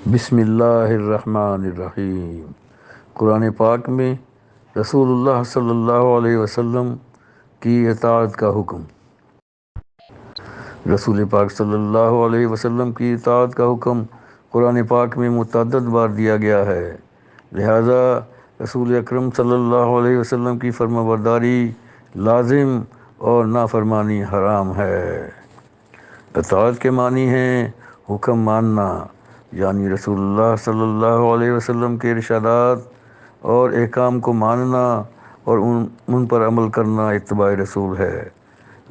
بسم اللہ الرحمن الرحیم۔ قرآن پاک میں رسول اللہ صلی اللہ علیہ وسلم کی اطاعت کا حکم۔ رسول پاک صلی اللہ علیہ وسلم کی اطاعت کا حکم قرآن پاک میں متعدد بار دیا گیا ہے، لہذا رسول اکرم صلی اللہ علیہ وسلم کی فرما برداری لازم اور نافرمانی حرام ہے۔ اطاعت کے معنی ہیں حکم ماننا، یعنی رسول اللہ صلی اللہ علیہ وسلم کے ارشادات اور احکام کو ماننا اور ان پر عمل کرنا اتباع رسول ہے۔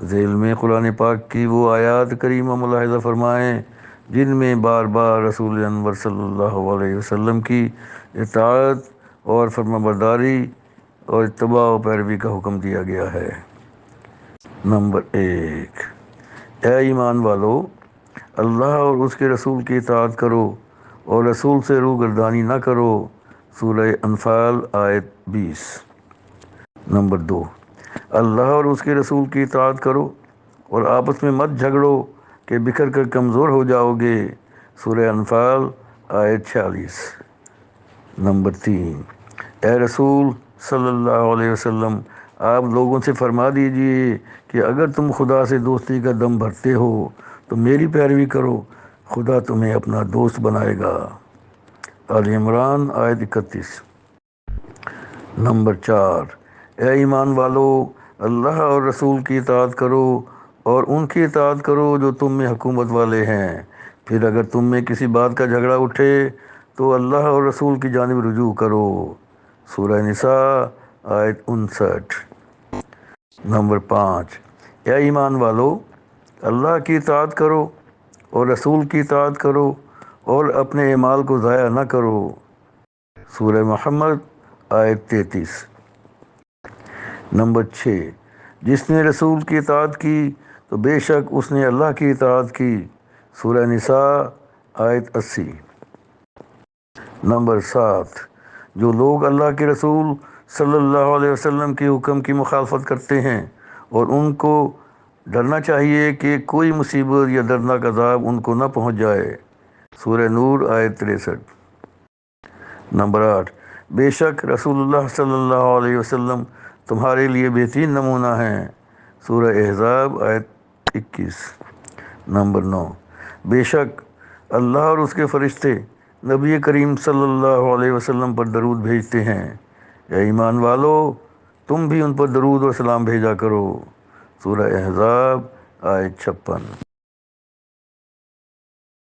ذیل میں قرآن پاک کی وہ آیات کریمہ ملاحظہ فرمائیں جن میں بار بار رسول انور صلی اللہ علیہ وسلم کی اطاعت اور فرما برداری اور اتباع و پیروی کا حکم دیا گیا ہے۔ نمبر 1، اے ایمان والو، اللہ اور اس کے رسول کی اطاعت کرو اور رسول سے روگردانی نہ کرو۔ سورہ انفال آیت 20۔ نمبر 2، اللہ اور اس کے رسول کی اطاعت کرو اور آپس میں مت جھگڑو کہ بکھر کر کمزور ہو جاؤ گے۔ سورہ انفال آیت 46۔ نمبر 3، اے رسول صلی اللہ علیہ وسلم، آپ لوگوں سے فرما دیجئے کہ اگر تم خدا سے دوستی کا دم بھرتے ہو تو میری پیروی کرو، خدا تمہیں اپنا دوست بنائے گا۔ آل عمران آیت 31۔ نمبر 4، اے ایمان والو، اللہ اور رسول کی اطاعت کرو اور ان کی اطاعت کرو جو تم میں حکومت والے ہیں۔ پھر اگر تم میں کسی بات کا جھگڑا اٹھے تو اللہ اور رسول کی جانب رجوع کرو۔ سورہ نساء آیت 59۔ نمبر 5، اے ایمان والو، اللہ کی اطاعت کرو اور رسول کی اطاعت کرو اور اپنے اعمال کو ضائع نہ کرو۔ سورہ محمد آیت 33۔ نمبر 6، جس نے رسول کی اطاعت کی تو بے شک اس نے اللہ کی اطاعت کی۔ سورہ نساء آیت 80۔ نمبر 7، جو لوگ اللہ کے رسول صلی اللہ علیہ وسلم کے حکم کی مخالفت کرتے ہیں اور ان کو ڈرنا چاہیے کہ کوئی مصیبت یا دردناک عذاب ان کو نہ پہنچ جائے۔ سورہ نور آیت 63۔ نمبر 8، بے شک رسول اللہ صلی اللہ علیہ وسلم تمہارے لیے بہترین نمونہ ہیں۔ سورہ احزاب آیت 21۔ نمبر 9، بے شک اللہ اور اس کے فرشتے نبی کریم صلی اللہ علیہ وسلم پر درود بھیجتے ہیں۔ اے ایمان والو، تم بھی ان پر درود اور سلام بھیجا کرو۔ سورہ احزاب آیت 56۔